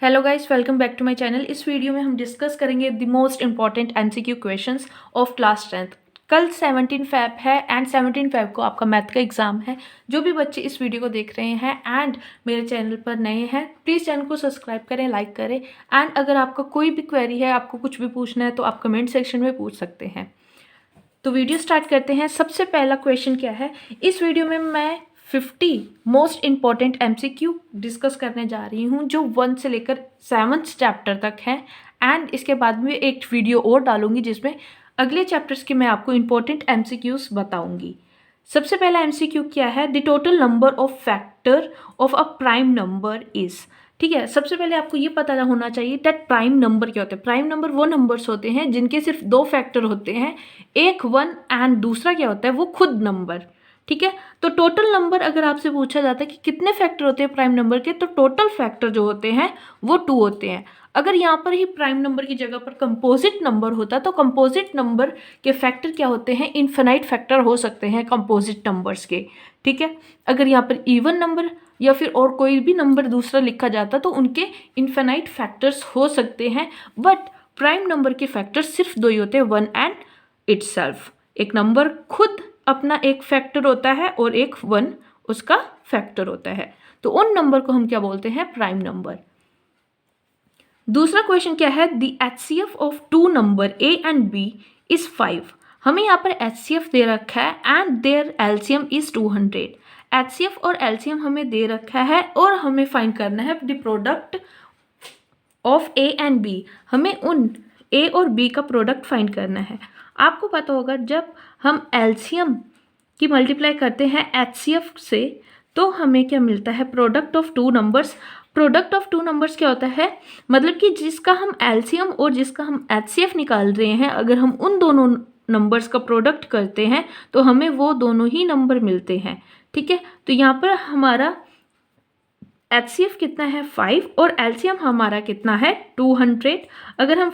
Hello guys, welcome back to my channel. इस video में हम डिस्कस करेंगे the most important MCQ questions of class 10th। कल 17 fab है एंड 17 फ़ैब को आपका मैथ का एग्जाम है। जो भी बच्चे इस वीडियो को देख रहे हैं एंड मेरे चैनल पर नए हैं, प्लीज़ चैनल को सब्सक्राइब करें, लाइक करें। एंड अगर आपका कोई भी क्वेरी है, आपको कुछ भी पूछना है, तो आप कमेंट सेक्शन में पूछ सकते हैं। तो वीडियो स्टार्ट करते हैं। सबसे पहला क्वेश्चन क्या है, इस वीडियो में मैं 50 मोस्ट इंपॉर्टेंट एमसीक्यू डिस्कस करने जा रही हूँ जो 1 से लेकर 7th चैप्टर तक है। एंड इसके बाद में एक वीडियो और डालूंगी जिसमें अगले चैप्टर्स के मैं आपको इंपॉर्टेंट एमसीक्यूज बताऊंगी। सबसे पहला एमसीक्यू क्या है, the total number of factor of a prime number is. ठीक है, सबसे पहले आपको ये पता होना चाहिए दैट प्राइम नंबर क्या होता है। प्राइम नंबर वो नंबर्स होते हैं जिनके सिर्फ 2 फैक्टर होते हैं, एक 1 एंड दूसरा क्या होता है, वो खुद नंबर। ठीक है, तो टोटल नंबर अगर आपसे पूछा जाता है कि कितने फैक्टर होते हैं प्राइम नंबर के, तो टोटल फैक्टर जो होते हैं वो 2 होते हैं। अगर यहाँ पर ही प्राइम नंबर की जगह पर कंपोजिट नंबर होता तो कंपोजिट नंबर के फैक्टर क्या होते हैं, इन्फिनाइट फैक्टर हो सकते हैं कंपोजिट नंबर्स के। ठीक है, अगर यहाँ पर इवन नंबर या फिर और कोई भी नंबर दूसरा लिखा जाता तो उनके इन्फिनाइट फैक्टर्स हो सकते हैं। बट प्राइम नंबर के फैक्टर्स सिर्फ 2 ही होते हैं, 1 एंड इटसेल्फ। एक नंबर खुद अपना एक फैक्टर होता है और एक 1 उसका फैक्टर होता है। तो उन नंबर को हम क्या बोलते हैं, प्राइम नंबर। दूसरा क्वेश्चन क्या है, the HCF of 2 number a and b is 5। हमें यहाँ पर एचसीएफ दे रखा है and their LCM is 200। HCF और एलसीएम हमें दे रखा है और हमें फाइंड करना है the product of a and b. हमें उन ए और बी का प्रोडक्ट फाइंड करना है। आपको पता होगा जब हम एलसीएम की मल्टीप्लाई करते हैं एचसीएफ से तो हमें क्या मिलता है, product of 2 numbers. Product of 2 numbers क्या होता है, मतलब कि जिसका हम एलसीएम और जिसका हम एचसीएफ निकाल रहे हैं, अगर हम उन दोनों नंबर्स का प्रोडक्ट करते हैं तो हमें वो दोनों ही नंबर मिलते हैं। ठीक है, तो यहाँ पर हमारा एचसीएफ कितना है 5 और एलसीएम हमारा कितना है 200। अगर हम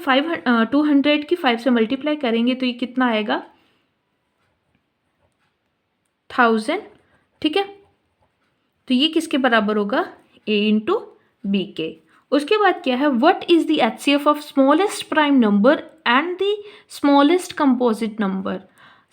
200 की 5 से मल्टीप्लाई करेंगे तो ये कितना आएगा, 1000। ठीक है, तो ये किसके बराबर होगा, a इंटू बी के। उसके बाद क्या है, what is the HCF of smallest prime number and the smallest composite number.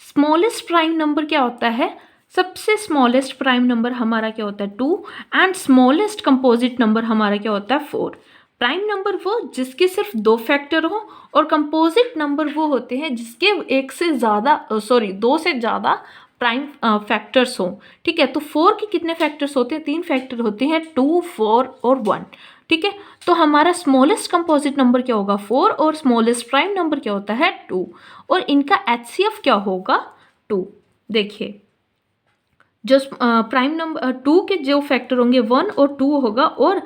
Smallest prime number क्या होता है, सबसे स्मॉलेस्ट प्राइम नंबर हमारा क्या होता है 2 एंड स्मॉलेस्ट कंपोजिट नंबर हमारा क्या होता है 4। प्राइम नंबर वो जिसके सिर्फ 2 फैक्टर हो और कंपोजिट नंबर वो होते हैं जिसके एक से ज़्यादा 2 से ज़्यादा प्राइम फैक्टर्स हों। ठीक है, तो 4 के कितने फैक्टर्स होते हैं, 3 फैक्टर होते हैं, 2, 4 और 1। ठीक है, तो हमारा स्मॉलेस्ट कंपोजिट नंबर क्या होगा 4 और स्मॉलेस्ट प्राइम नंबर क्या होता है 2 और इनका एचसीएफ क्या होगा 2। देखिए, जो प्राइम नंबर 2 के जो फैक्टर होंगे 1 और 2 होगा और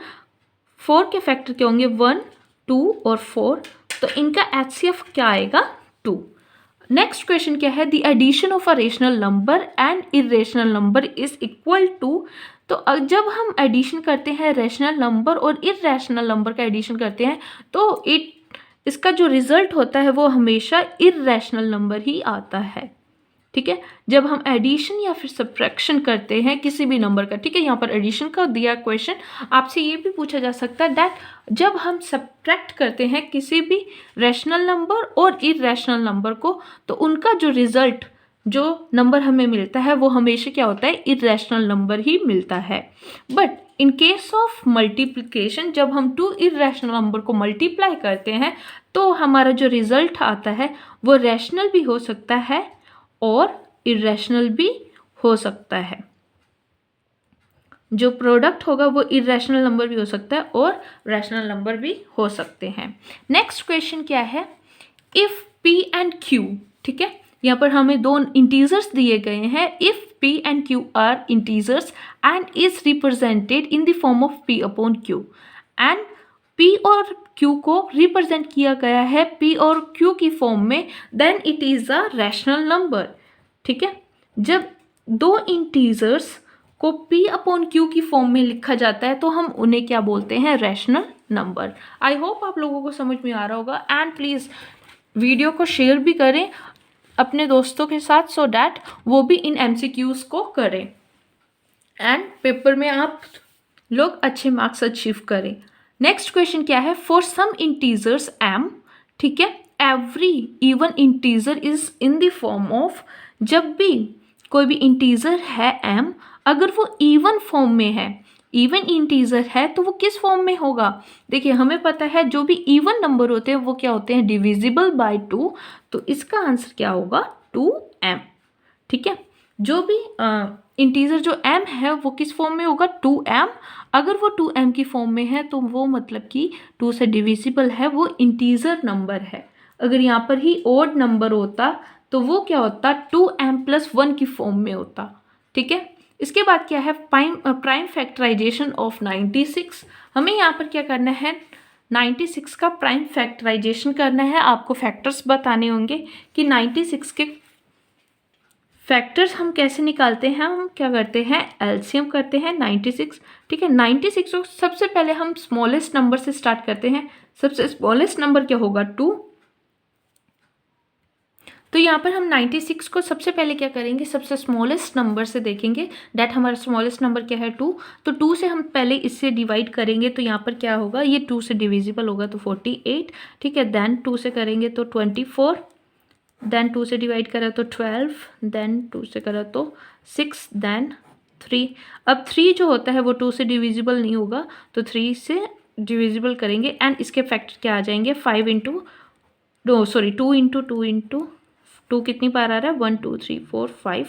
4 के फैक्टर क्या होंगे 1, 2 और 4, तो इनका एचसीएफ क्या आएगा 2। नेक्स्ट क्वेश्चन क्या है, the addition of a rational number and irrational number is equal to. तो जब हम एडिशन करते हैं रेशनल नंबर और इरेशनल नंबर का एडिशन करते हैं तो इसका जो रिजल्ट होता है वो हमेशा इरेशनल नंबर ही आता है। ठीक है, जब हम एडिशन या फिर सब्ट्रैक्शन करते हैं किसी भी नंबर का। ठीक है, यहाँ पर एडिशन का दिया क्वेश्चन, आपसे ये भी पूछा जा सकता है दैट जब हम सब्ट्रैक्ट करते हैं किसी भी रैशनल नंबर और इरेशनल नंबर को तो उनका जो रिजल्ट, जो नंबर हमें मिलता है वो हमेशा क्या होता है, इरेशनल नंबर ही मिलता है। But in case of multiplication, जब हम 2 इरेशनल नंबर को मल्टीप्लाई करते हैं तो हमारा जो रिजल्ट आता है वो रैशनल भी हो सकता है और इरेशनल भी हो सकता है। जो प्रोडक्ट होगा वो इरेशनल नंबर भी हो सकता है और रैशनल नंबर भी हो सकते हैं। नेक्स्ट क्वेश्चन क्या है, इफ p एंड q। ठीक है, यहाँ पर हमें 2 इंटीजर्स दिए गए हैं। If p and q are integers and is represented in the form of p upon q and p और q को रिप्रेजेंट किया गया है p और q की फॉर्म में, then it is a rational number. ठीक है, जब 2 इंटीजर्स को p अपॉन q की फॉर्म में लिखा जाता है तो हम उन्हें क्या बोलते हैं, रैशनल नंबर। आई होप आप लोगों को समझ में आ रहा होगा एंड प्लीज़ वीडियो को शेयर भी करें अपने दोस्तों के साथ सो डैट वो भी इन एमसीक्यूज़ को करें एंड पेपर में आप लोग अच्छे मार्क्स अचीव करें। नेक्स्ट क्वेश्चन क्या है, फॉर सम इंटीजर्स m, ठीक है, every even integer is in the form of, जब भी कोई भी इंटीजर है m, अगर वो इवन फॉर्म में है, इवन इंटीजर है तो वो किस फॉर्म में होगा। देखिए हमें पता है जो भी इवन नंबर होते हैं वो क्या होते हैं, डिविजिबल बाय 2, तो इसका आंसर क्या होगा 2m, ठीक है। जो भी इंटीजर जो m है वो किस फॉर्म में होगा 2m, अगर वो 2m की फॉर्म में है तो वो मतलब कि 2 से डिविजिबल है, वो इंटीजर नंबर है। अगर यहाँ पर ही ओड नंबर होता तो वो क्या होता 2m+1 की फॉर्म में होता, ठीक है। इसके बाद क्या है, प्राइम फैक्टराइजेशन ऑफ 96। हमें यहाँ पर क्या करना है, 96 का प्राइम फैक्टराइजेशन करना है। आपको फैक्टर्स बताने होंगे कि 96 के फैक्टर्स हम कैसे निकालते हैं। हम क्या करते हैं, एलसीएम करते हैं 96, ठीक है। 96 को सबसे पहले हम स्मॉलेस्ट नंबर से स्टार्ट करते हैं। सबसे स्मॉलेस्ट नंबर क्या होगा 2, तो यहाँ पर हम 96 को सबसे पहले क्या करेंगे, सबसे स्मॉलेस्ट नंबर से देखेंगे। डैट हमारा स्मॉलेस्ट नंबर क्या है 2, तो 2 से हम पहले इससे डिवाइड करेंगे तो यहाँ पर क्या होगा, ये 2 से डिविजिबल होगा तो 48, ठीक है। देन 2 से करेंगे तो 24, देन 2 से डिवाइड करा तो 12, देन 2 से करा तो 6, देन 3। अब 3 जो होता है वो 2 से डिविजिबल नहीं होगा तो 3 से डिविजिबल करेंगे एंड इसके फैक्टर क्या आ जाएंगे 2 इंटू 2 कितनी बार आ रहा है 1 2 3 4 5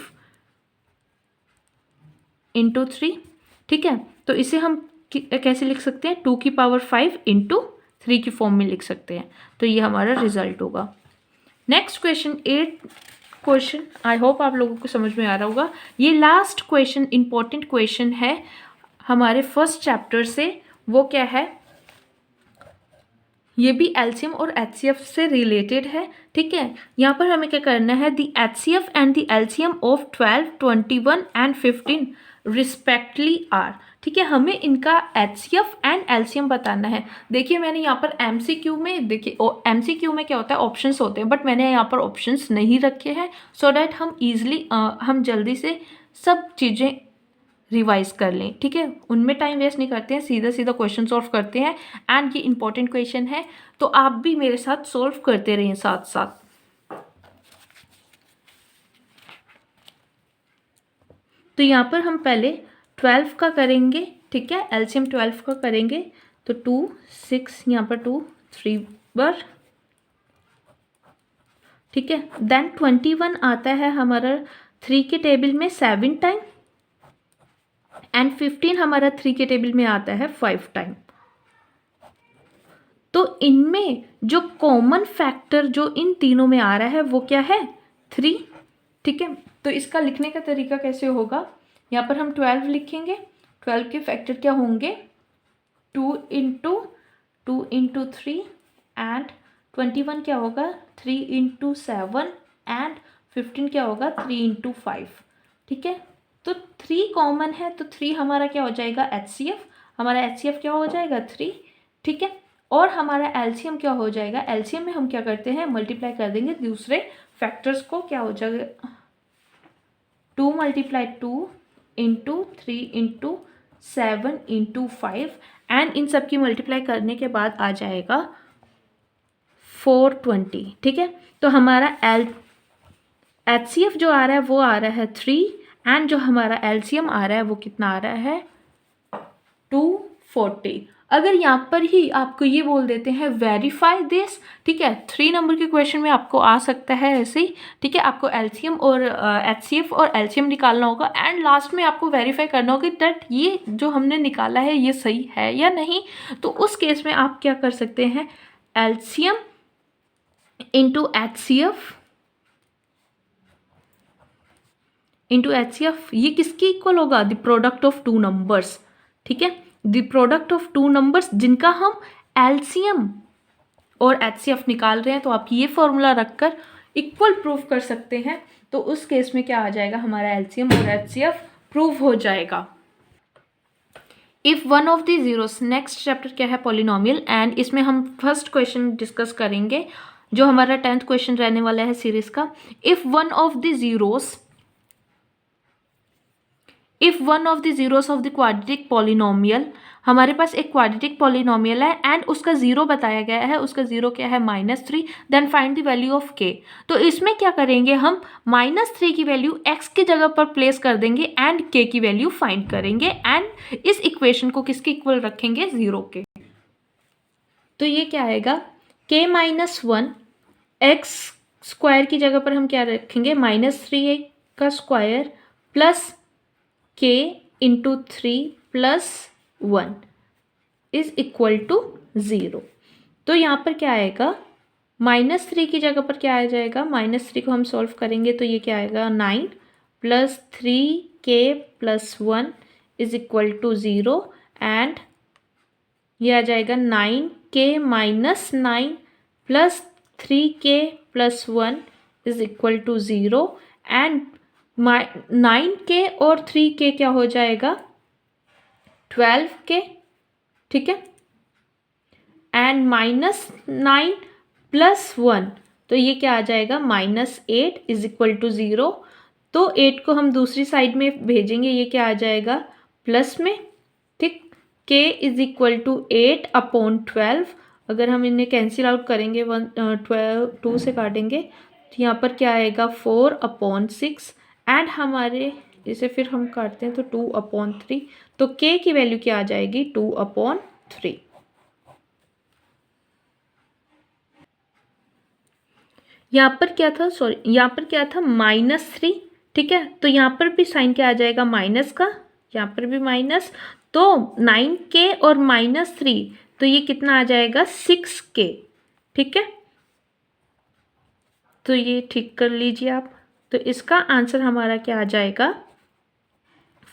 इंटू 3, ठीक है। तो इसे हम कैसे लिख सकते हैं, 2 की पावर 5 इंटू 3 की फॉर्म में लिख सकते हैं, तो ये हमारा रिजल्ट होगा। Next question 8 question, I hope आप लोगों को समझ में आ रहा होगा। ये लास्ट क्वेश्चन इंपॉर्टेंट क्वेश्चन है हमारे फर्स्ट चैप्टर से। वो क्या है, ये भी एलसीएम और एचसीएफ से रिलेटेड है, ठीक है। यहाँ पर हमें क्या करना है, the HCF and the LCM of 12, 21 and 15 respectively are, ठीक है। हमें इनका एचसीएफ एंड एलसीएम बताना है। देखिए मैंने यहाँ पर एमसीक्यू में, देखिए एमसीक्यू में क्या होता है, ऑप्शंस होते हैं, बट मैंने यहाँ पर ऑप्शंस नहीं रखे हैं सो डैट हम ईजिली हम जल्दी से सब चीज़ें रिवाइज कर लें, ठीक है। उनमें टाइम वेस्ट नहीं करते हैं, सीधा सीधा क्वेश्चन सॉल्व करते हैं एंड ये इंपॉर्टेंट क्वेश्चन है तो आप भी मेरे साथ सॉल्व करते रहें साथ साथ। तो यहाँ पर हम पहले 12 का करेंगे, ठीक है, एलसीएम 12 का करेंगे तो 2 6, यहाँ पर 2 3 बार, ठीक है। देन 21 आता है हमारा 3 के टेबल में 7 टाइम एंड 15 हमारा 3 के टेबल में आता है 5 टाइम। तो इनमें जो कॉमन फैक्टर जो इन तीनों में आ रहा है वो क्या है 3, ठीक है। तो इसका लिखने का तरीका कैसे होगा, यहाँ पर हम 12 लिखेंगे, 12 के फैक्टर क्या होंगे 2 इंटू 3 एंड 21 क्या होगा 3 इंटू 7 एंड 15 क्या होगा 3 इंटू 5, ठीक है। तो 3 कॉमन है तो 3 हमारा क्या हो जाएगा एचसीएफ, हमारा एचसीएफ क्या हो जाएगा 3, ठीक है। और हमारा एलसीएम क्या हो जाएगा, एलसीएम में हम क्या करते हैं मल्टीप्लाई कर देंगे दूसरे फैक्टर्स को, क्या हो जाएगा 2 × 2 into 3 into 7 into 5 and in सब की मल्टीप्लाई करने के बाद आ जाएगा 420, ठीक है। तो हमारा एचसीएफ जो आ रहा है वो आ रहा है 3 एंड जो हमारा एलसीएम आ रहा है वो कितना आ रहा है 240। अगर यहाँ पर ही आपको ये बोल देते हैं वेरीफाई दिस, ठीक है, 3 नंबर के क्वेश्चन में आपको आ सकता है ऐसे ही, ठीक है। आपको एलसीएम और एचसीएफ और एलसीएम निकालना होगा एंड लास्ट में आपको वेरीफाई करना होगा दैट ये जो हमने निकाला है ये सही है या नहीं। तो उस केस में आप क्या कर सकते हैं, एलसीएम इंटू एचसीएफ ये किसकी इक्वल होगा, द प्रोडक्ट ऑफ 2 नंबर्स, ठीक है, द प्रोडक्ट ऑफ 2 नंबर्स जिनका हम एलसीएम और एचसीएफ निकाल रहे हैं। तो आप ये फॉर्मूला रखकर इक्वल प्रूव कर सकते हैं, तो उस केस में क्या आ जाएगा हमारा एलसीएम और एचसीएफ प्रूव हो जाएगा। If one of the zeros, next chapter क्या है पॉलिनोमियल एंड इसमें हम फर्स्ट क्वेश्चन डिस्कस करेंगे जो हमारा 10th क्वेश्चन रहने वाला है सीरीज का। If one of the zeros of the quadratic polynomial, हमारे पास एक क्वाड्रेटिक पॉलिनोमियल है एंड उसका ज़ीरो बताया गया है, उसका ज़ीरो क्या है -3, then find the value of k। तो इसमें क्या करेंगे हम, -3 की वैल्यू x की जगह पर प्लेस कर देंगे एंड k की वैल्यू फाइंड करेंगे एंड इस इक्वेशन को किसके इक्वल रखेंगे, 0 के। तो ये क्या आएगा, k -1 x स्क्वायर की जगह पर हम क्या रखेंगे, -3 का square plus k into 3 plus 1 is equal to 0। तो यहाँ पर क्या आएगा, -3 की जगह पर क्या आ जाएगा, -3 को हम सॉल्व करेंगे तो ये क्या आएगा, 9 plus 3k plus 1 is equal to 0 and ये आ जाएगा 9k minus 9 plus 3k plus 1 is equal to 0 and 9k और 3k क्या हो जाएगा, 12k, ठीक है, एंड -9 प्लस 1 तो ये क्या आ जाएगा, -8 इज इक्वल टू 0। तो 8 को हम दूसरी साइड में भेजेंगे, ये क्या आ जाएगा, प्लस में, ठीक। k is equal to 8/12। अगर हम इन्हें कैंसिल आउट करेंगे, 2 से काटेंगे तो यहाँ पर क्या आएगा, 4/6 एंड हमारे इसे फिर हम काटते हैं तो 2/3। तो k की वैल्यू क्या आ जाएगी, 2/3। यहाँ पर क्या था, सॉरी यहाँ पर क्या था, -3, ठीक है। तो यहाँ पर भी साइन क्या आ जाएगा, माइनस का, यहाँ पर भी माइनस। तो 9k और -3 तो ये कितना आ जाएगा, 6k, ठीक है। तो ये ठीक कर लीजिए आप। तो इसका आंसर हमारा क्या आ जाएगा,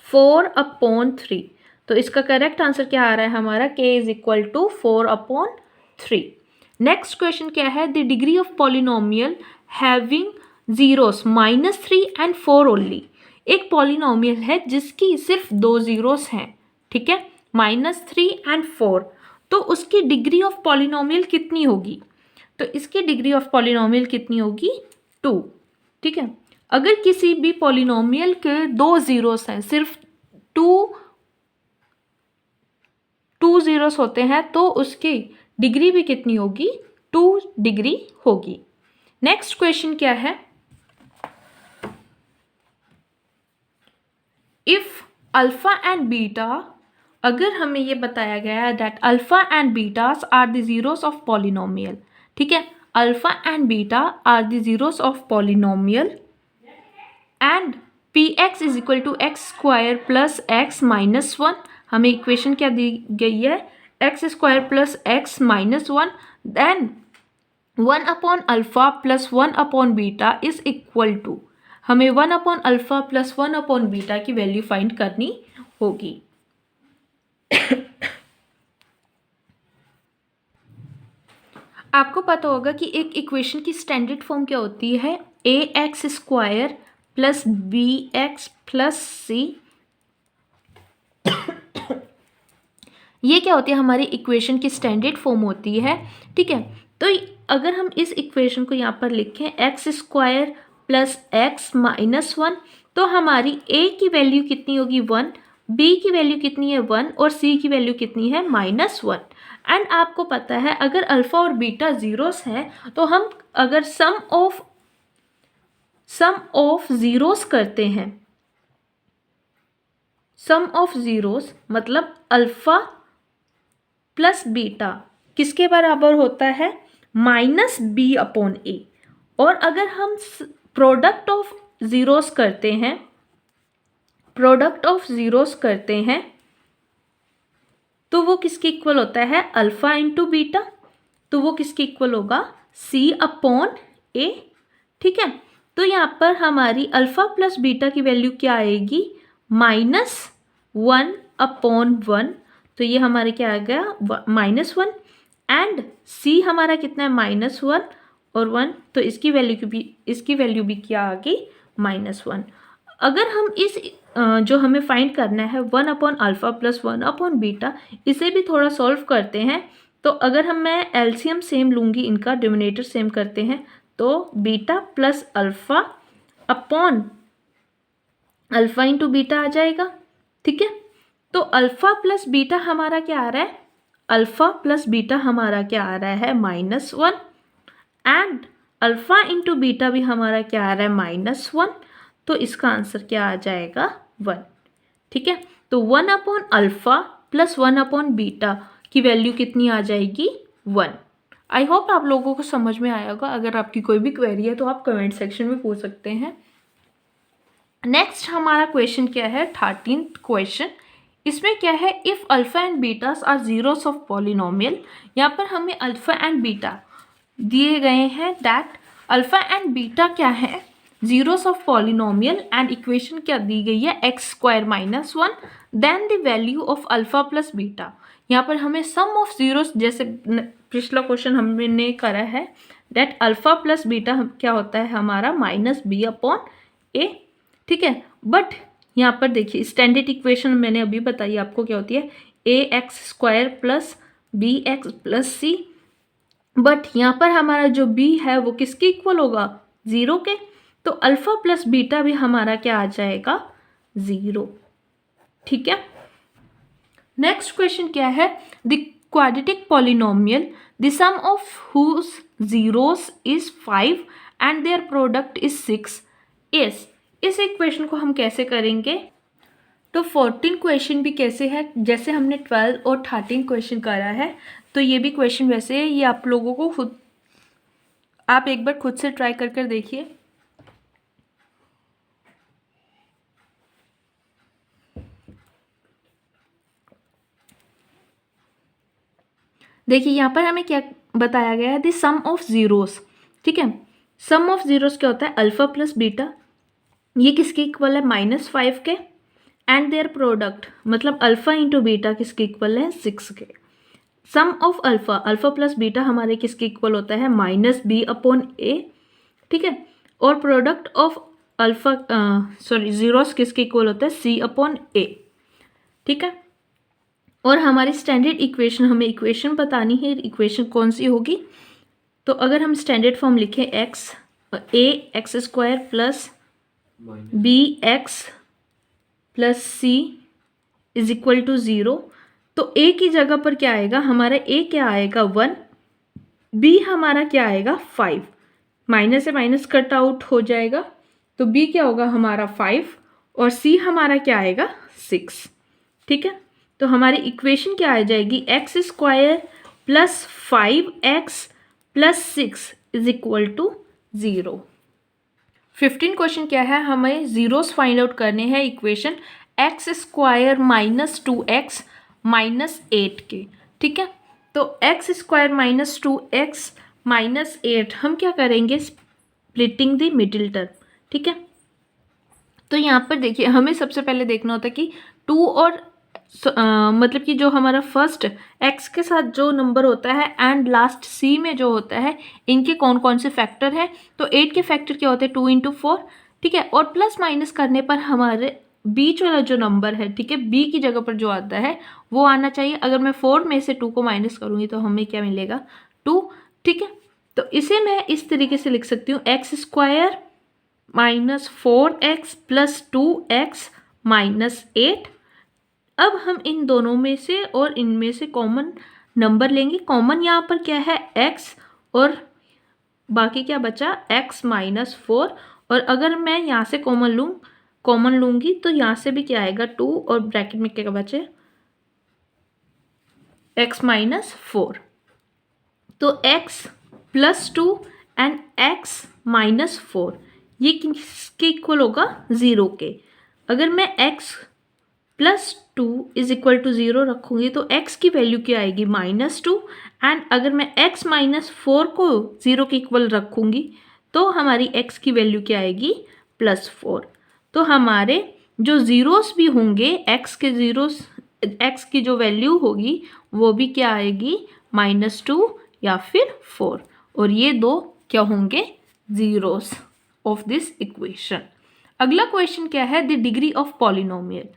4/3। तो इसका करेक्ट आंसर क्या आ रहा है हमारा, k is equal to 4/3। Next question क्या है, the degree of polynomial having zeros -3 and 4 only. एक पॉलिनोमियल है जिसकी सिर्फ 2 जीरोस हैं, ठीक है, -3 एंड 4। तो उसकी डिग्री ऑफ पॉलिनोमियल कितनी होगी, तो इसकी डिग्री ऑफ पॉलिनोमियल कितनी होगी, 2, ठीक है। अगर किसी भी पॉलिनोमियल के 2 जीरोस हैं, सिर्फ 2 जीरोस होते हैं, तो उसकी डिग्री भी कितनी होगी, 2 डिग्री होगी। नेक्स्ट क्वेश्चन क्या है, इफ अल्फा एंड बीटा, अगर हमें ये बताया गया है that alpha and betas are the zeros of polynomial, ठीक है, alpha and beta are the zeros of polynomial and px is equal to x square plus x minus 1। हमें equation क्या दी गई है, x square plus x minus 1, then 1/अल्फा plus 1/बीटा is equal to, हमें 1/अल्फा प्लस 1/बीटा की वैल्यू फाइंड करनी होगी। आपको पता होगा कि एक इक्वेशन की स्टैंडर्ड फॉर्म क्या होती है, ax square plus bx plus c। ये क्या होती है, हमारी इक्वेशन की स्टैंडर्ड फॉर्म होती है, ठीक है। तो अगर हम इस इक्वेशन को यहाँ पर लिखें, x square plus x minus 1, तो हमारी a की वैल्यू कितनी होगी, 1, b की वैल्यू कितनी है, 1 और c की वैल्यू कितनी है, -1। एंड आपको पता है अगर अल्फा और बीटा जीरोस हैं तो हम अगर सम ऑफ जीरोस करते हैं, सम ऑफ जीरोस मतलब अल्फा प्लस बीटा किसके बराबर होता है, -b/a। और अगर हम प्रोडक्ट ऑफ जीरोस करते हैं, प्रोडक्ट ऑफ जीरोस करते हैं तो वो किसके इक्वल होता है, अल्फा इंटू बीटा। तो वो किसके इक्वल होगा, c/a, ठीक है। तो यहाँ पर हमारी अल्फा प्लस बीटा की वैल्यू क्या आएगी, -1/1। तो ये हमारे क्या आ गया, -1 एंड c हमारा कितना है, -1 और 1, तो इसकी वैल्यू भी क्या आ गई, -1। अगर हम इस जो हमें फाइंड करना है 1/अल्फा प्लस 1/बीटा, इसे भी थोड़ा सॉल्व करते हैं। तो अगर मैं एलसीएम सेम लूँगी, इनका डिनोमिनेटर सेम करते हैं, तो beta plus alpha upon alpha into beta आ जाएगा, ठीक है। तो अल्फा प्लस बीटा हमारा क्या आ रहा है, अल्फा प्लस बीटा हमारा क्या आ रहा है -1 एंड अल्फा इंटू बीटा भी हमारा क्या आ रहा है -1, तो इसका आंसर क्या आ जाएगा 1। ठीक है, तो 1 upon alpha plus 1 upon beta की वैल्यू कितनी आ जाएगी 1। आई होप आप लोगों को समझ में आया होगा। अगर आपकी कोई भी क्वेरी है तो आप कमेंट सेक्शन में पूछ सकते हैं। नेक्स्ट हमारा क्वेश्चन क्या है, 13th क्वेश्चन। इसमें क्या है, if alpha and betas are zeros of polynomial. यहाँ पर हमें अल्फा एंड बीटा दिए गए हैं, दैट अल्फा एंड बीटा क्या है, zeros of polynomial, and equation क्या दी गई है x² - 1, then the value of alpha plus beta. यहाँ पर हमें सम ऑफ जीरोस, जैसे पिछला क्वेश्चन हमने करा है, दैट अल्फा प्लस बीटा क्या होता है हमारा -b/a। ठीक है, बट यहाँ पर देखिए स्टैंडर्ड इक्वेशन मैंने अभी बताई आपको क्या होती है, ax² plus bx plus c, but यहाँ पर हमारा जो b है वो किसके इक्वल होगा, 0 के। तो अल्फा प्लस बीटा भी हमारा क्या आ जाएगा 0। ठीक है, नेक्स्ट क्वेश्चन क्या है, the quadratic polynomial the sum of whose zeros is 5 and their product is 6 इस इक्वेशन को हम कैसे करेंगे। तो 14 क्वेश्चन भी कैसे है, जैसे हमने 12 और 13 क्वेश्चन करा है, तो ये भी क्वेश्चन वैसे है। ये आप लोगों को खुद, आप एक बार खुद से ट्राई कर देखिए। देखिए यहाँ पर हमें क्या बताया गया है, द सम ऑफ जीरोस। ठीक है, सम ऑफ जीरोस क्या होता है, अल्फा प्लस बीटा, ये किसके इक्वल है -5 के, एंड देयर प्रोडक्ट मतलब अल्फा इंटू बीटा किसके इक्वल है 6 के। Sum of alpha, alpha plus beta हमारे किसके इक्वल होता है -b/a। ठीक है, और प्रोडक्ट ऑफ अल्फा जीरोस किसके इक्वल होता है c/a। ठीक है, और हमारी स्टैंडर्ड इक्वेशन, हमें इक्वेशन बतानी है, इक्वेशन कौन सी होगी। तो अगर हम स्टैंडर्ड फॉर्म लिखें ax² plus bx plus c is equal to 0, तो a की जगह पर क्या आएगा हमारा, a क्या आएगा 1, b हमारा क्या आएगा 5, माइनस से माइनस कट आउट हो जाएगा, तो b क्या होगा हमारा 5 और c हमारा क्या आएगा 6। ठीक है, तो हमारी इक्वेशन क्या आ जाएगी, x² plus 5x plus 6 is equal to 0। 15 question क्या है, हमें जीरोस फाइंड आउट करने हैं इक्वेशन x² - 2x - 8 के। ठीक है, तो x² - 2x - 8 हम क्या करेंगे, स्प्लिटिंग द मिडिल टर्म। ठीक है, तो यहाँ पर देखिए हमें सबसे पहले देखना होता है कि 2 और मतलब कि जो हमारा फर्स्ट x के साथ जो नंबर होता है एंड लास्ट c में जो होता है, इनके कौन कौन से फैक्टर हैं। तो 8 के फैक्टर क्या होते हैं 2 × 4। ठीक है, और प्लस माइनस करने पर हमारे बीच वाला जो नंबर है, ठीक है, b की जगह पर जो आता है वो आना चाहिए। अगर मैं 4 में से 2 को माइनस करूँगी तो हमें क्या मिलेगा 2। ठीक है, तो इसे मैं इस तरीके से लिख सकती हूँ, x² - 4x plus 2x minus 8। अब हम इन दोनों में से और इनमें से कॉमन नंबर लेंगे। कॉमन यहाँ पर क्या है x, और बाकी क्या बचा x - 4, और अगर मैं यहाँ से कॉमन लूँगी तो यहाँ से भी क्या आएगा 2, और ब्रैकेट में क्या बचे x - 4। तो x + 2 एंड x - 4 ये किसके इक्वल होगा 0 के। अगर मैं x + 2 इज इक्वल टू 0 रखूँगी तो x की वैल्यू क्या आएगी -2, एंड अगर मैं x - 4 को 0 के इक्वल रखूँगी तो हमारी x की वैल्यू क्या आएगी +4। तो हमारे जो ज़ीरोस भी होंगे, x के ज़ीरोस, x की जो वैल्यू होगी वो भी क्या आएगी -2 या फिर 4, और ये दो क्या होंगे ज़ीरोस ऑफ दिस इक्वेशन। अगला क्वेश्चन क्या है, द डिग्री ऑफ पॉलिनोमियल।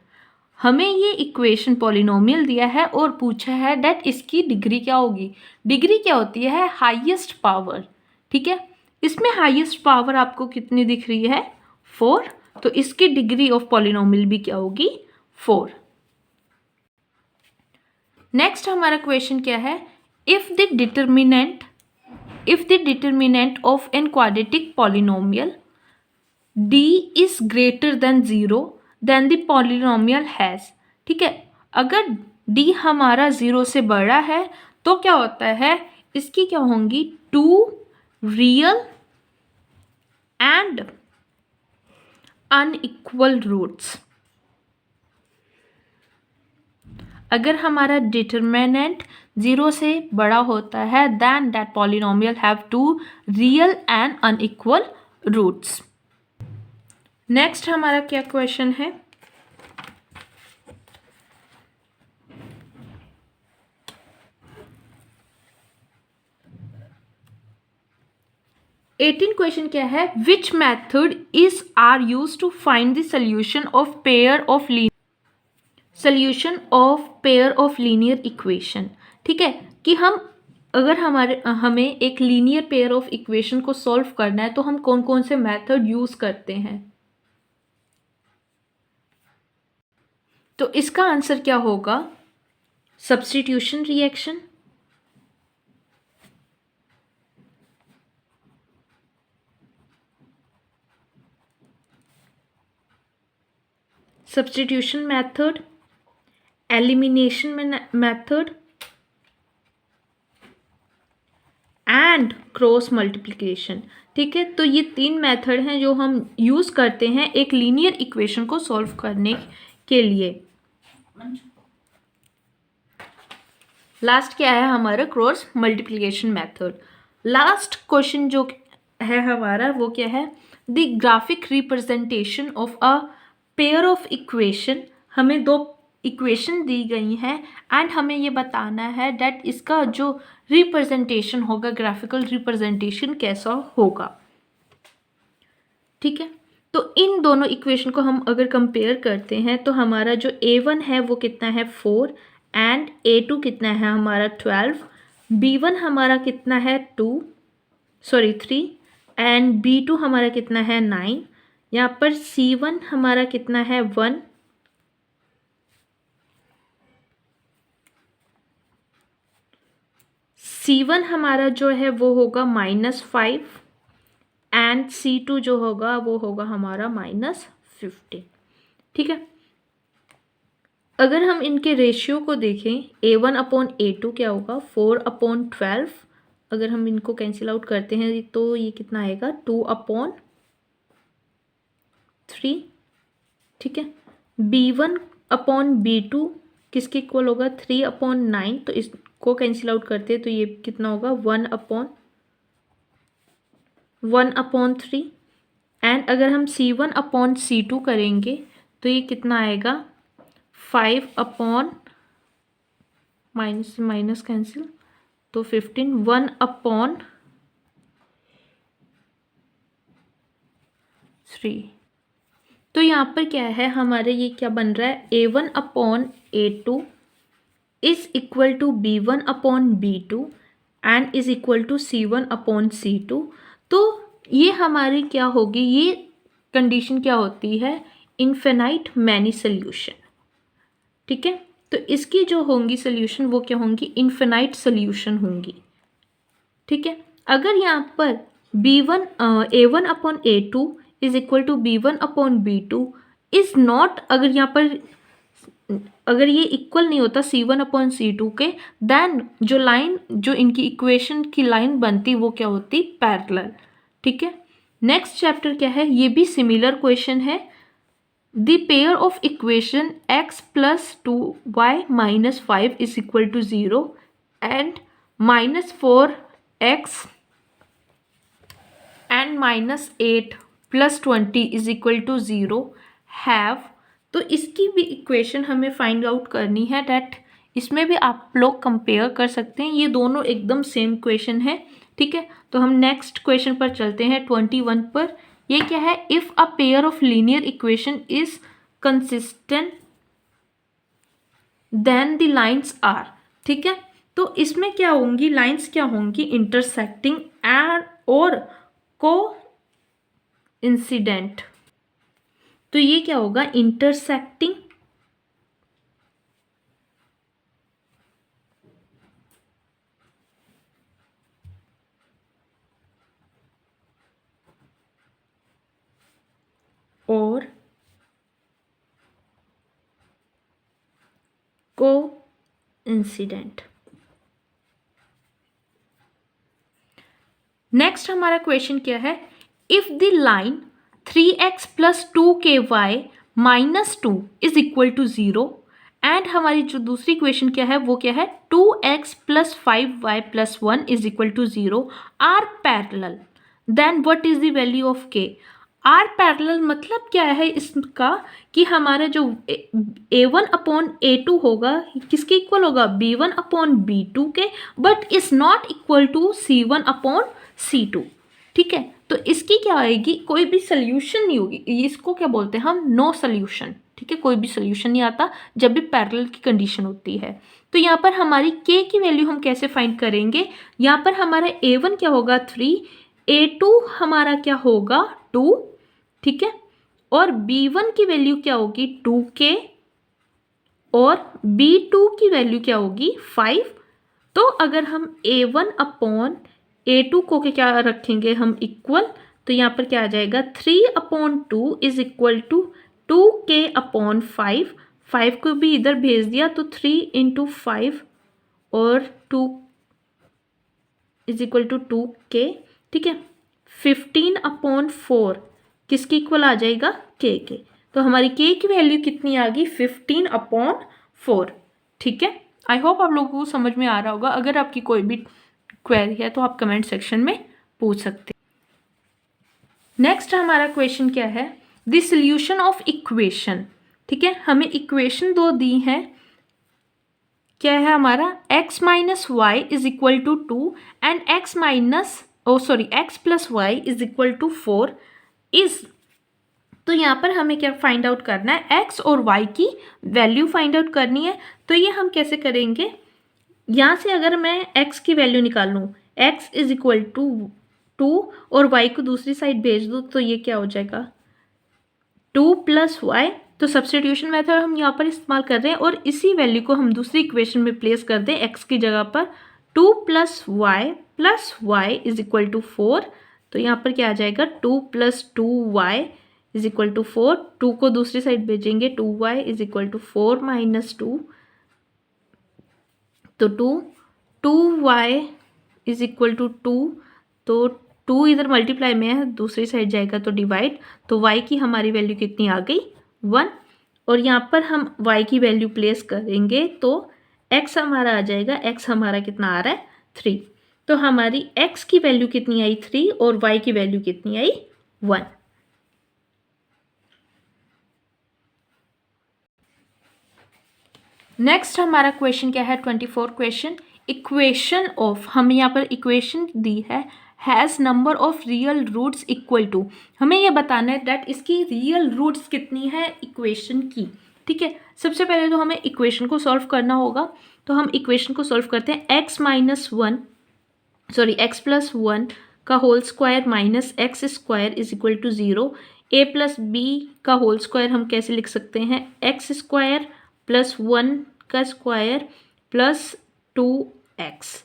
हमें ये इक्वेशन पॉलिनोमियल दिया है और पूछा है दैट इसकी डिग्री क्या होगी। डिग्री क्या होती है हाईएस्ट पावर। ठीक है, इसमें हाईएस्ट पावर आपको कितनी दिख रही है 4, तो इसकी डिग्री ऑफ पॉलिनोमियल भी क्या होगी 4। नेक्स्ट हमारा क्वेश्चन क्या है, if the determinant of an quadratic polynomial d is greater than 0 then the polynomial has. ठीक है, अगर d हमारा 0 से बड़ा है तो क्या होता है, इसकी क्या होंगी, 2 रियल एंड अनइक्वल रूट्स। अगर हमारा डिटर्मिनेंट 0 से बड़ा होता है then that polynomial have 2 real and unequal roots. Next हमारा क्या क्वेश्चन है, एटीन क्वेश्चन क्या है, which method is are use to find the solution of pair of linear equation. ठीक है, कि अगर हमें एक लीनियर पेयर ऑफ इक्वेशन को सॉल्व करना है तो हम कौन कौन से मेथड यूज करते हैं। तो इसका आंसर क्या होगा, substitution reaction, substitution method, elimination method and cross multiplication. ठीक है, तो ये 3 मेथड हैं जो हम यूज करते हैं एक लीनियर इक्वेशन को सॉल्व करने के लिए। लास्ट क्या है हमारा, cross multiplication method. Last question जो है हमारा वो क्या है, the graphic representation of a pair of equation. हमें 2 इक्वेशन दी गई हैं एंड हमें ये बताना है दैट इसका जो रिप्रेजेंटेशन होगा, ग्राफिकल रिप्रेजेंटेशन कैसा होगा। ठीक है, तो इन दोनों इक्वेशन को हम अगर कंपेयर करते हैं तो हमारा जो a1 है वो कितना है 4 एंड a2 कितना है हमारा 12, b1 हमारा कितना है 3 एंड b2 हमारा कितना है 9। यहाँ पर c1 हमारा कितना है 1, c1 हमारा जो है वो होगा -5 एंड c2 जो होगा वो होगा हमारा -15। ठीक है, अगर हम इनके रेशियो को देखें a1/a2 क्या होगा 4/12, अगर हम इनको कैंसिल आउट करते हैं तो ये कितना आएगा 2/3। ठीक है, b1/b2 किसके इक्वल होगा 3/9, तो इसको कैंसिल आउट करते हैं तो ये कितना होगा 1/3 एंड अगर हम c1/c2 करेंगे तो ये कितना आएगा 5 माइनस कैंसिल तो 15 1/3। तो यहाँ पर क्या है हमारे, ये क्या बन रहा है a1/a2 is equal to b1/b2 and is equal to c1/c2। तो ये हमारी क्या होगी, ये कंडीशन क्या होती है, इनफिनाइट मैनी सोल्यूशन। ठीक है, तो इसकी जो होंगी सोल्यूशन वो क्या होंगी, इनफिनाइट सोल्यूशन होंगी। ठीक है, अगर यहाँ पर a1/a2 is equal to b1/b2 is not, अगर ये इक्वल नहीं होता c1/c2 के, देन जो इनकी इक्वेशन की लाइन बनती वो क्या होती, पैरेलल। ठीक है, नेक्स्ट चैप्टर क्या है, ये भी सिमिलर क्वेश्चन है। The pair of equation x + 2y - 5 is equal to 0 and -4x and -8 + 20 is equal to 0 have. तो इसकी भी इक्वेशन हमें फाइंड आउट करनी है, दैट इसमें भी आप लोग कंपेयर कर सकते हैं, ये दोनों एकदम सेम क्वेश्चन है। ठीक है, तो हम नेक्स्ट क्वेश्चन पर चलते हैं 21 पर। ये क्या है, if a pair of linear equation is consistent then the lines are. ठीक है, तो इसमें क्या होंगी, लाइन्स क्या होंगी, इंटरसेक्टिंग एंड और को इंसिडेंट। तो ये क्या होगा, इंटरसेक्टिंग कोइंसिडेंट। नेक्स्ट हमारा क्वेश्चन क्या है, if the line 3x plus 2ky minus 2 is equal to 0 and हमारी जो दूसरी क्वेश्चन क्या है वो क्या है, 2x plus 5y plus 1 is equal to 0 are parallel, then what is the value of k। Are parallel मतलब क्या है इसका, कि हमारा जो a1 अपॉन a2 होगा किसके इक्वल होगा, b1 अपॉन b2 के, but is not equal to c1 upon c2। ठीक है, तो इसकी क्या आएगी, कोई भी सोल्यूशन नहीं होगी, इसको क्या बोलते हैं हम, नो सोल्यूशन। ठीक है, कोई भी सोल्यूशन नहीं आता जब भी पैरेलल की कंडीशन होती है। तो यहाँ पर हमारी k की वैल्यू हम कैसे फाइंड करेंगे, यहाँ पर हमारा a1 क्या होगा 3, a2 हमारा क्या होगा 2, ठीक है, और b1 की वैल्यू क्या होगी 2k और b2 की वैल्यू क्या होगी 5। तो अगर हम a1 अपॉन a2 को क्या रखेंगे हम इक्वल, तो यहाँ पर क्या आ जाएगा 3 upon 2 is equal to 2k upon 5। 5 को भी इधर भेज दिया तो 3 इंटू 5 और 2 इज इक्वल टू 2k। ठीक है, 15 अपॉन 4 किसके इक्वल आ जाएगा k के। तो हमारी k की वैल्यू कितनी आ गई 15 अपॉन 4। ठीक है, आई होप आप लोगों को समझ में आ रहा होगा। अगर आपकी कोई भी क्वेरी है तो आप कमेंट सेक्शन में पूछ सकते हैं। नेक्स्ट हमारा क्वेश्चन क्या है, द सॉल्यूशन ऑफ इक्वेशन। ठीक है, हमें इक्वेशन दो दी है, क्या है हमारा x minus y is equal to 2 and x plus y is equal to 4 is. तो यहाँ पर हमें क्या फाइंड आउट करना है, x और y की वैल्यू फाइंड आउट करनी है। तो ये हम कैसे करेंगे, यहाँ से अगर मैं x की वैल्यू निकाल लूँ, x इज इक्वल टू 2 और y को दूसरी साइड भेज दूँ तो ये क्या हो जाएगा 2 प्लस वाई। तो सब्स्टिट्यूशन मेथड हम यहाँ पर इस्तेमाल कर रहे हैं और इसी वैल्यू को हम दूसरी इक्वेशन में प्लेस कर दें x की जगह पर, 2 plus y is equal to 4। तो यहाँ पर क्या आ जाएगा 2 plus 2y is equal to 4। 2 को दूसरी साइड भेजेंगे, 2y is equal to 4 minus 2, तो 2y इज इक्वल टू 2। तो 2 इधर मल्टीप्लाई में है, दूसरी साइड जाएगा तो डिवाइड। तो y की हमारी वैल्यू कितनी आ गई 1, और यहाँ पर हम y की वैल्यू प्लेस करेंगे तो x हमारा आ जाएगा, x हमारा कितना आ रहा है 3। तो हमारी x की वैल्यू कितनी आई 3 और y की वैल्यू कितनी आई 1। नेक्स्ट हमारा क्वेश्चन क्या है 24 क्वेश्चन, इक्वेशन ऑफ, हमें यहाँ पर इक्वेशन दी है has number of real roots equal to, हमें ये बताना है दैट इसकी रियल रूट्स कितनी है इक्वेशन की। ठीक है, सबसे पहले तो हमें इक्वेशन को सॉल्व करना होगा। तो हम इक्वेशन को सॉल्व करते हैं, x प्लस 1 का whole square minus x square is equal to 0। a plus b का होल स्क्वायर हम कैसे लिख सकते हैं, एक्स स्क्वायर प्लस 1 का square plus 2x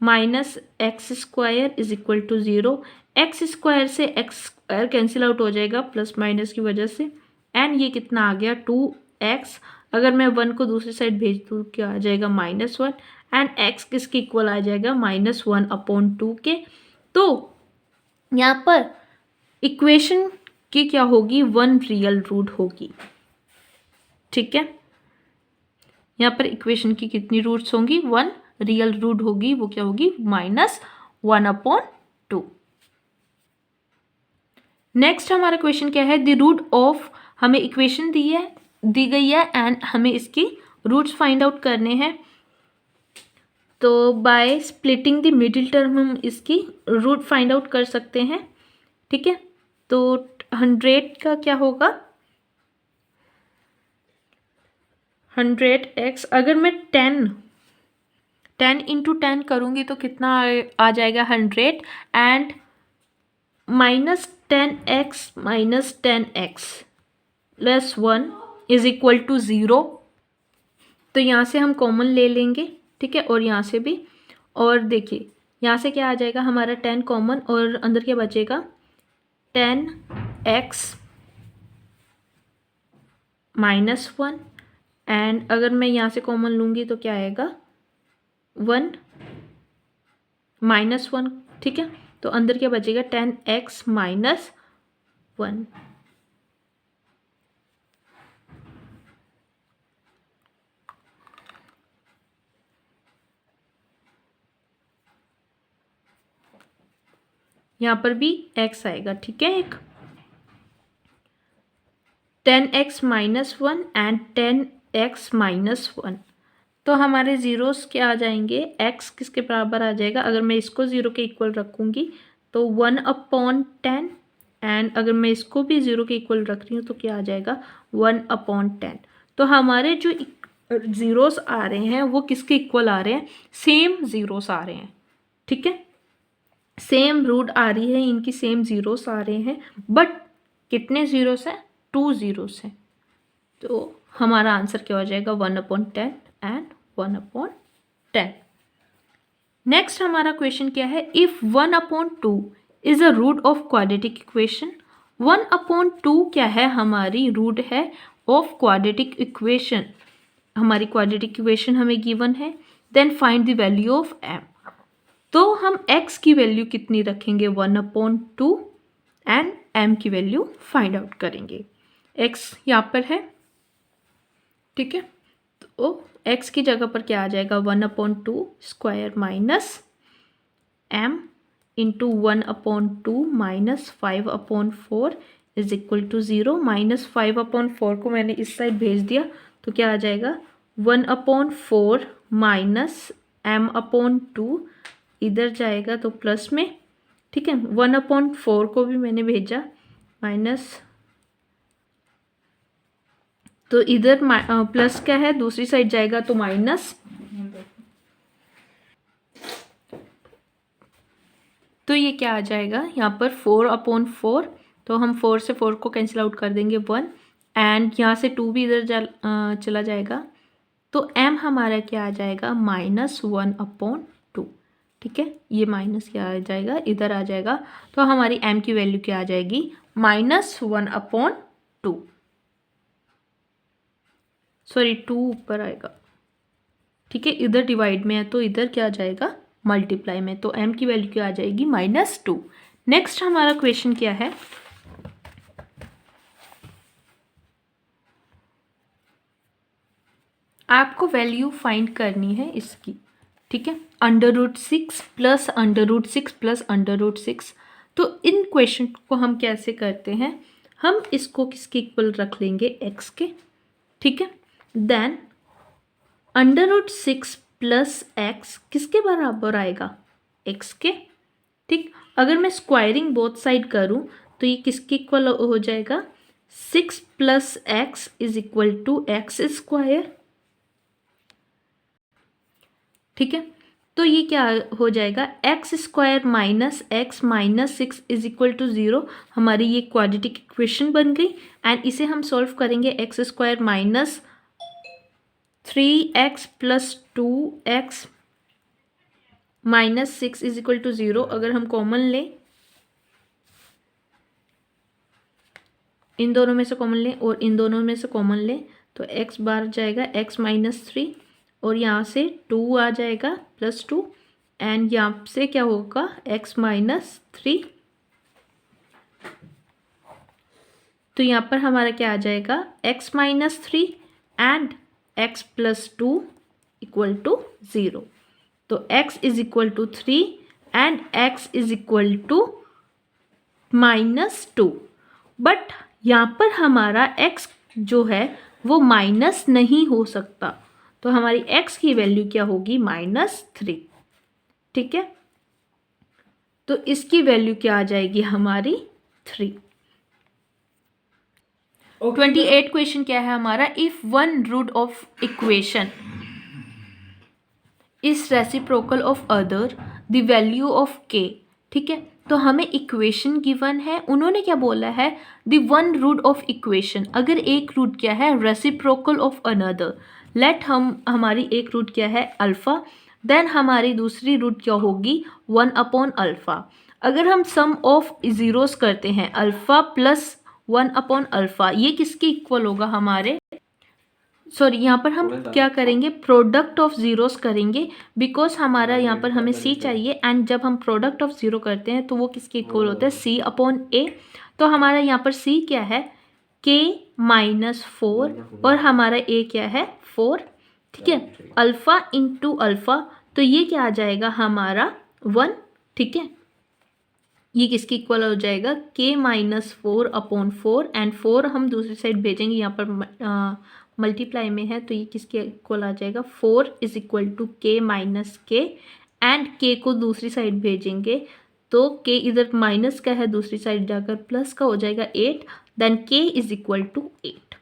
minus x square is equal to 0। X square से एक्स स्क्वायर कैंसिल आउट हो जाएगा प्लस माइनस की वजह से, एंड ये कितना आ गया 2x। अगर मैं 1 को दूसरी साइड भेज दूँ क्या आ जाएगा -1, एंड x किसके इक्वल आ जाएगा -1 अपॉन 2 के। तो यहाँ पर इक्वेशन की क्या होगी 1 रियल रूट होगी। ठीक है, यहाँ पर इक्वेशन की कितनी रूट्स होंगी 1 रियल रूट होगी, वो क्या होगी -1 अपॉन 2। नेक्स्ट हमारा क्वेश्चन क्या है, द रूट ऑफ, हमें इक्वेशन दी गई है एंड हमें इसकी रूट्स फाइंड आउट करने हैं। तो by splitting the middle term हम इसकी रूट फाइंड आउट कर सकते हैं। ठीक है, तो 100 का क्या होगा 100x, अगर मैं 10 इंटू 10 करूँगी तो कितना आ जाएगा 100, and -10x minus 10x plus 1 is equal to 0। तो यहाँ से हम कॉमन ले लेंगे। ठीक है, और यहाँ से भी, और देखिए यहाँ से क्या आ जाएगा हमारा 10 कॉमन, और अंदर क्या बचेगा 10x माइनस 1 एंड अगर मैं यहाँ से कॉमन लूँगी तो क्या आएगा 1 -1, ठीक है। तो अंदर क्या बचेगा 10x माइनस 1। यहाँ पर भी x आएगा, ठीक है। एक 10x minus 1 and 10x minus 1। तो हमारे ज़ीरोस क्या आ जाएंगे, x किसके बराबर आ जाएगा, अगर मैं इसको 0 के इक्वल रखूँगी तो 1/10, एंड अगर मैं इसको भी 0 के इक्वल रख रही हूँ तो क्या आ जाएगा 1/10। तो हमारे जो ज़ीरोस आ रहे हैं वो किसके इक्वल आ रहे हैं, सेम ज़ीरोस आ रहे हैं, ठीक है। सेम रूट आ रही है इनकी, सेम ज़ीरोस आ रहे हैं, बट कितने ज़ीरोस हैं, 2 ज़ीरोस हैं। तो हमारा आंसर क्या हो जाएगा 1/10 एंड 1/10। नेक्स्ट हमारा क्वेश्चन क्या है, if 1/2 is a root of quadratic equation. 1/2 क्या है, हमारी रूट है ऑफ क्वाड्रेटिक इक्वेशन। हमारी क्वाड्रेटिक इक्वेशन हमें गिवन है। Then find the value of m। तो हम x की वैल्यू कितनी रखेंगे 1/2 एंड m की वैल्यू फाइंड आउट करेंगे। x यहाँ पर है, ठीक है। तो x की जगह पर क्या आ जाएगा 1/2 square minus m into 1/2 minus 5/4 is equal to 0। Minus 5/4 को मैंने इस साइड भेज दिया तो क्या आ जाएगा 1/4 माइनस m/2 इधर जाएगा तो प्लस में, ठीक है। 1/4 को भी मैंने भेजा माइनस, तो इधर प्लस क्या है, दूसरी साइड जाएगा तो माइनस। तो ये क्या आ जाएगा यहाँ पर 4/4, तो हम 4 से 4 को कैंसिल आउट कर देंगे 1, एंड यहाँ से 2 भी इधर चला जाएगा। तो m हमारा क्या आ जाएगा -1/2, ठीक है। ये माइनस क्या आ जाएगा, इधर आ जाएगा। तो हमारी m की वैल्यू क्या आ जाएगी -1/2, सॉरी 2 ऊपर आएगा, ठीक है। इधर डिवाइड में है तो इधर क्या आ जाएगा मल्टीप्लाई में, तो m की वैल्यू क्या आ जाएगी -2। नेक्स्ट हमारा क्वेश्चन क्या है, आपको वैल्यू फाइंड करनी है इसकी, ठीक है। √6 प्लस √6 प्लस √6। तो इन क्वेश्चन को हम कैसे करते हैं, हम इसको किसके इक्वल रख लेंगे x के, ठीक है। देन √6 प्लस x किसके बराबर आएगा x के, ठीक। अगर मैं स्क्वायरिंग बोथ साइड करूं तो ये किसके इक्वल हो जाएगा 6 plus x is equal to x square, ठीक है। तो ये क्या हो जाएगा x square minus x minus 6 is equal to 0। हमारी ये क्वाड्रेटिक इक्वेशन बन गई, एंड इसे हम सॉल्व करेंगे x square minus 3x plus 2x minus 6 is equal to 0। अगर हम कॉमन लें, इन दोनों में से कॉमन लें और इन दोनों में से कॉमन लें तो x बार जाएगा x माइनस 3, और यहाँ से 2 आ जाएगा प्लस 2, एंड यहाँ से क्या होगा x माइनस 3। तो यहाँ पर हमारा क्या आ जाएगा x माइनस 3 एंड x प्लस 2 इक्वल टू 0। तो x is equal to 3 and x is equal to -2। But यहाँ पर हमारा x जो है वो माइनस नहीं हो सकता, तो हमारी x की वैल्यू क्या होगी -3, ठीक है। तो इसकी वैल्यू क्या आ जाएगी हमारी 3। 28 क्वेश्चन क्या है हमारा, if one root of equation is reciprocal of other the value of k, ठीक है। तो हमें इक्वेशन गिवन है, उन्होंने क्या बोला है the one root of equation, अगर एक रूट क्या है रेसिप्रोकल ऑफ अनदर, लेट हमारी एक रूट क्या है अल्फ़ा, देन हमारी दूसरी रूट क्या होगी 1/अल्फ़ा। अगर हम सम ऑफ ज़ीरोस करते हैं अल्फ़ा प्लस 1/अल्फ़ा, ये किसके इक्वल होगा हमारे सॉरी यहाँ पर हम क्या करेंगे, प्रोडक्ट ऑफ ज़ीरोस करेंगे, बिकॉज हमारा यहाँ पर हमें सी चाहिए, एंड जब हम प्रोडक्ट ऑफ ज़ीरो करते हैं तो वो किसके इक्वल होता है, सी अपॉन ए। तो हमारा यहाँ पर सी क्या है, के माइनस 4, और हमारा ए क्या है 4, ठीक है, अल्फ़ा इंटू अल्फ़ा, तो ये क्या आ जाएगा हमारा 1, ठीक है, ये किसकी इक्वल हो जाएगा, के माइनस 4 अपॉन 4, एंड 4 हम दूसरी साइड भेजेंगे, यहाँ पर मल्टीप्लाई में है तो ये किसके इक्वल आ जाएगा, 4 इज इक्वल टू के माइनस के, एंड के को दूसरी साइड भेजेंगे तो के इधर माइनस का है, दूसरी साइड जाकर प्लस का हो जाएगा 8, देन के इज इक्वल टू 8।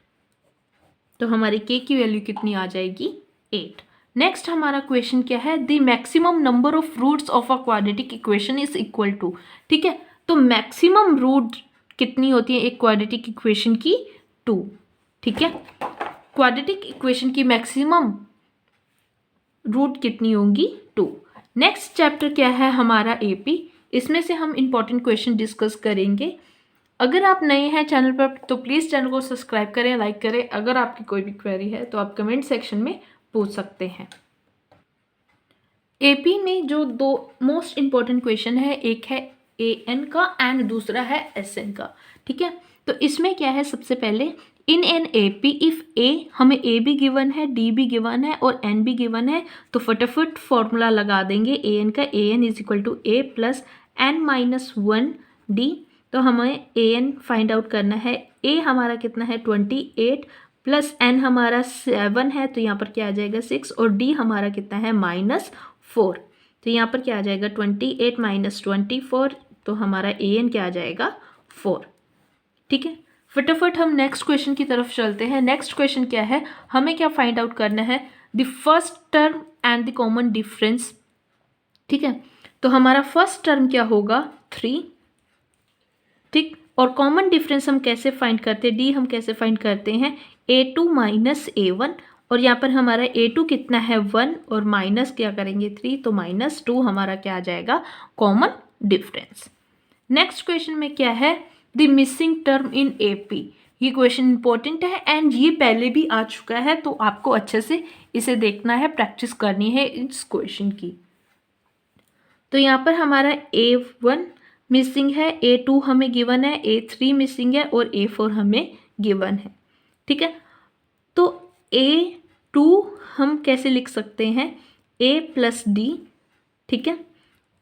तो हमारी के की वैल्यू कितनी आ जाएगी, 8। नेक्स्ट हमारा क्वेश्चन क्या है, the maximum number of roots of a quadratic equation is equal to, ठीक है, तो मैक्सिमम रूट कितनी होती है एक क्वाड्रेटिक इक्वेशन की, 2, ठीक है, क्वाड्रेटिक इक्वेशन की मैक्सिमम रूट कितनी होंगी, 2। नेक्स्ट चैप्टर क्या है हमारा एपी, इसमें से हम इंपॉर्टेंट क्वेश्चन डिस्कस करेंगे। अगर आप नए हैं चैनल पर तो प्लीज़ चैनल को सब्सक्राइब करें, लाइक करें। अगर आपकी कोई भी क्वेरी है तो आप कमेंट सेक्शन में पूछ सकते हैं। एपी में जो दो मोस्ट इम्पॉर्टेंट क्वेश्चन है, एक है एन का एंड दूसरा है एसएन का, ठीक है। तो इसमें क्या है, सबसे पहले इन एन एपी इफ ए, हमें ए भी गिवन है, डी भी गिवन है और एन भी गिवन है, तो फटाफट फॉर्मूला लगा देंगे ए एन का, a n is equal to a plus n minus 1 d. तो हमें ए एन फाइंड आउट करना है, ए हमारा कितना है 28 प्लस एन हमारा 7 है, तो यहाँ पर क्या आ जाएगा 6, और डी हमारा कितना है -4, तो यहाँ पर क्या आ जाएगा 28 माइनस 24, तो हमारा ए एन क्या आ जाएगा 4, ठीक है। फटाफट हम नेक्स्ट क्वेश्चन की तरफ चलते हैं। नेक्स्ट क्वेश्चन क्या है, हमें क्या फाइंड आउट करना है, the first term and the common difference, ठीक है। तो हमारा फर्स्ट टर्म क्या होगा 3, ठीक, और कॉमन डिफरेंस हम कैसे फाइंड करते हैं, डी हम कैसे फाइंड करते हैं, a2 माइनस a1, और यहाँ पर हमारा a2 कितना है 1 और माइनस क्या करेंगे 3, तो -2 हमारा क्या आ जाएगा कॉमन डिफरेंस। नेक्स्ट क्वेश्चन में क्या है, the missing term in AP, ये क्वेश्चन इंपॉर्टेंट है एंड ये पहले भी आ चुका है, तो आपको अच्छे से इसे देखना है, प्रैक्टिस करनी है इस क्वेश्चन की। तो यहाँ पर हमारा A1 मिसिंग है, A2 हमें गिवन है, A3 मिसिंग है और A4 हमें गिवन है, ठीक है। तो A2 हम कैसे लिख सकते हैं, A प्लस डी, ठीक है,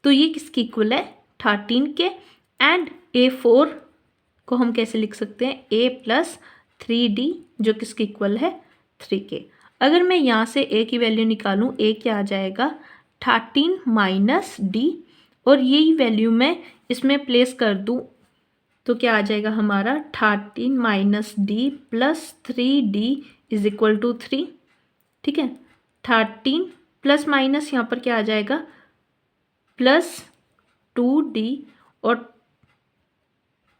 तो ये किसकी इक्वल है 13 के, एंड A4 को हम कैसे लिख सकते हैं, A प्लस 3D, जो किसकी इक्वल है 3 के। अगर मैं यहाँ से A की वैल्यू निकालूँ, A क्या आ जाएगा 13 माइनस डी, और यही वैल्यू मैं इसमें प्लेस कर दूँ तो क्या आ जाएगा हमारा 13 minus D plus 3D is equal to 3, ठीक है। 13 प्लस माइनस यहाँ पर क्या आ जाएगा प्लस 2D, और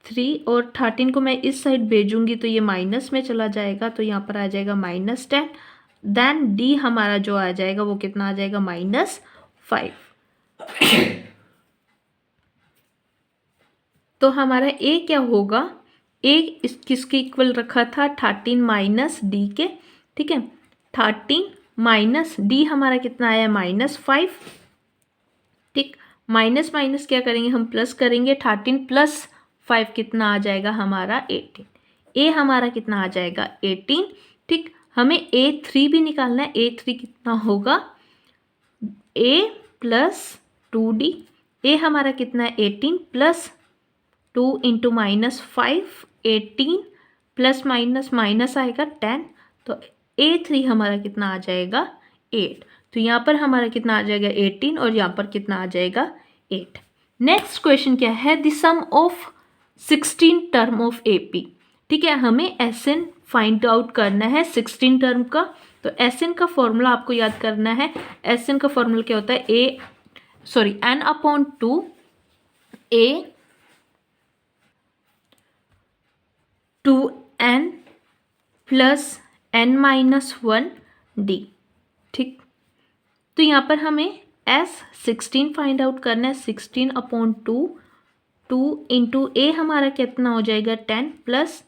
3 और 13 को मैं इस साइड भेजूंगी तो ये माइनस में चला जाएगा, तो यहाँ पर आ जाएगा -10, देन D हमारा जो आ जाएगा वो कितना आ जाएगा -5। तो हमारा A क्या होगा, A किसके इक्वल रखा था 13 माइनस डी के, ठीक है, 13 माइनस डी हमारा कितना आया -5, ठीक, माइनस माइनस क्या करेंगे हम प्लस करेंगे, 13 प्लस 5 कितना आ जाएगा हमारा 18, A हमारा कितना आ जाएगा 18, ठीक। हमें A3 भी निकालना है, A3 कितना होगा A प्लस 2D, A हमारा कितना है 18 plus 2 into -5, 18 plus minus minus आएगा 10, तो A3 हमारा कितना आ जाएगा 8, तो यहाँ पर हमारा कितना आ जाएगा 18 और यहाँ पर कितना आ जाएगा 8। नेक्स्ट क्वेश्चन क्या है, the sum of 16 term of AP, ठीक है, हमें SN फाइंड आउट करना है 16 टर्म का। तो SN का फॉर्मूला आपको याद करना है, SN का फॉर्मूला क्या होता है, n upon 2 A 2n plus n minus 1 D, ठीक। तो यहाँ पर हमें S16 फाइंड आउट करना है, 16 अपॉन 2 इंटू A हमारा कितना हो जाएगा 10 प्लस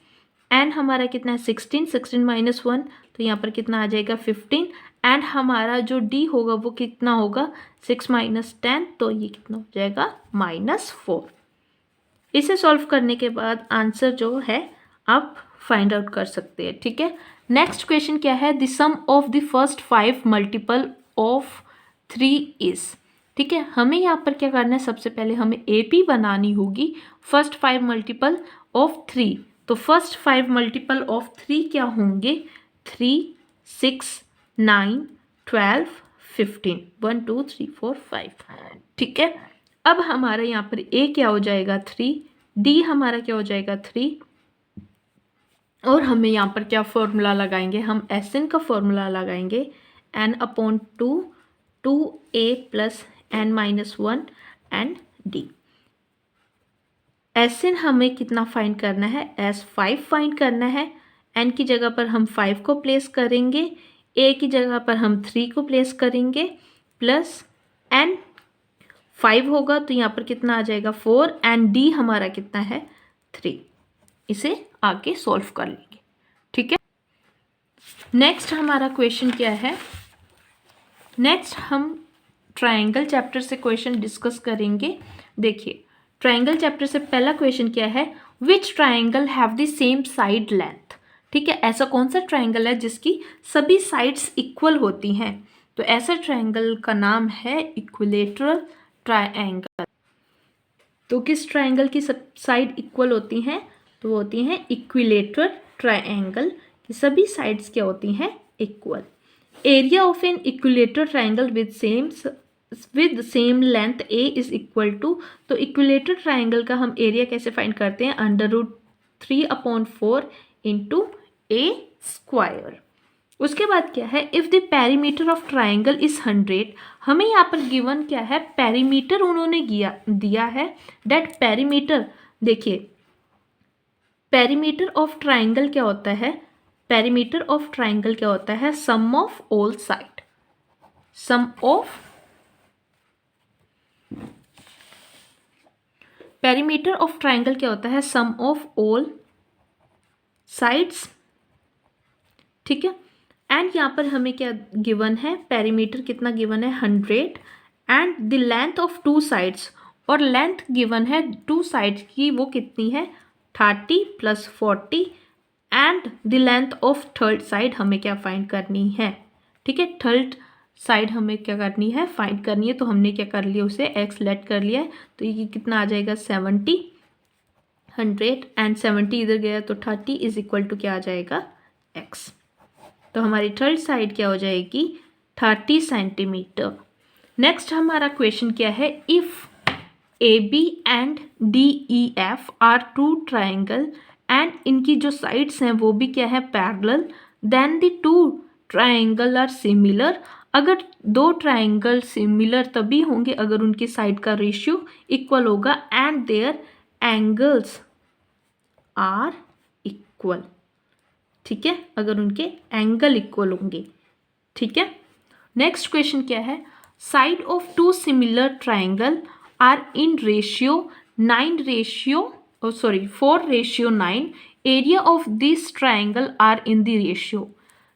n हमारा कितना है 16 माइनस 1, तो यहाँ पर कितना आ जाएगा 15 एंड हमारा जो डी होगा वो कितना होगा 6 माइनस 10, तो ये कितना हो जाएगा -4। इसे सॉल्व करने के बाद आंसर जो है आप फाइंड आउट कर सकते हैं। ठीक है, नेक्स्ट क्वेश्चन क्या है, the sum of the first 5 multiple of 3 is. ठीक है, हमें यहाँ पर क्या करना है, सबसे पहले हमें AP बनानी होगी फर्स्ट 5 मल्टीपल ऑफ 3। तो फर्स्ट 5 मल्टीपल ऑफ 3 क्या होंगे, 3, 6, 9, 12, 15, 1 2 3 4 5। ठीक है, अब हमारा यहाँ पर A क्या हो जाएगा 3, D हमारा क्या हो जाएगा 3, और हमें यहाँ पर क्या फॉर्मूला लगाएंगे, हम SN का फॉर्मूला लगाएंगे n/2 2A plus n-1 and D। SN हमें कितना फाइंड करना है, S5 फाइंड करना है। N की जगह पर हम 5 को प्लेस करेंगे, A की जगह पर हम 3 को प्लेस करेंगे, प्लस N 5 होगा तो यहाँ पर कितना आ जाएगा 4 एंड D हमारा कितना है 3। इसे आगे सॉल्व कर लेंगे। ठीक है, नेक्स्ट हमारा क्वेश्चन क्या है, नेक्स्ट हम ट्रायंगल चैप्टर से क्वेश्चन डिस्कस करेंगे। देखिए, ट्रायंगल चैप्टर से पहला क्वेश्चन क्या है, which triangle have the same side length. ठीक है, ऐसा कौन सा ट्रायंगल है जिसकी सभी साइड्स इक्वल होती हैं, तो ऐसा ट्रायंगल का नाम है इक्विलेटरल ट्रायंगल। तो किस ट्रायंगल की सब साइड इक्वल होती हैं, तो वो होती हैं इक्विलेटरल ट्रायंगल की सभी साइड्स क्या होती हैं equal. Area of an equilateral triangle with same length A is equal to, तो इक्विलेटरल ट्रायंगल का हम एरिया कैसे फाइंड करते हैं, √3/4 इंटू A²। उसके बाद क्या है, if the perimeter of triangle is 100, हमें यहाँ पर गिवन क्या है, पेरीमीटर उन्होंने दिया है। दैट पेरीमीटर, देखिए पेरीमीटर ऑफ ट्रायंगल क्या होता है, पेरीमीटर ऑफ ट्रायंगल क्या होता है, sum of all side, sum of perimeter of triangle क्या होता है, सम ऑफ ऑल साइड्स। ठीक है, एंड यहाँ पर हमें क्या गिवन है, पेरीमीटर कितना गिवन है 100 and the length of 2 sides, और लेंथ गिवन है 2 साइड्स की वो कितनी है 30 + 40 and the length of third side हमें क्या फाइंड करनी है। ठीक है, थर्ड साइड हमें क्या करनी है, फाइंड करनी है। तो हमने क्या कर लिया, उसे x लेट कर लिया है, तो ये कितना आ जाएगा 70, 100 एंड 70 इधर गया तो 30 इज इक्वल टू क्या आ जाएगा x। तो हमारी थर्ड साइड क्या हो जाएगी 30 सेंटीमीटर। नेक्स्ट हमारा क्वेश्चन क्या है, if AB and DEF are 2 triangle and इनकी जो साइड्स हैं वो भी क्या है parallel, then the 2 triangle are similar. अगर 2 ट्रायंगल सिमिलर तभी होंगे अगर उनकी साइड का रेशियो इक्वल होगा and their angles are equal. ठीक है, अगर उनके एंगल इक्वल होंगे। ठीक है, नेक्स्ट क्वेश्चन क्या है, side of 2 similar triangle are in ratio 4:9, area of this triangle are in the ratio.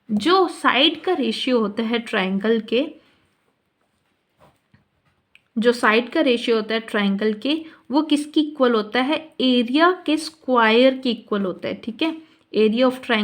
जो साइड का रेशियो होता है ट्रायंगल के, जो साइड का रेशियो होता है ट्रायंगल के, वो किसकी इक्वल होता है, एरिया के स्क्वायर के इक्वल होता है। ठीक है, एरिया ऑफ ट्रायंगल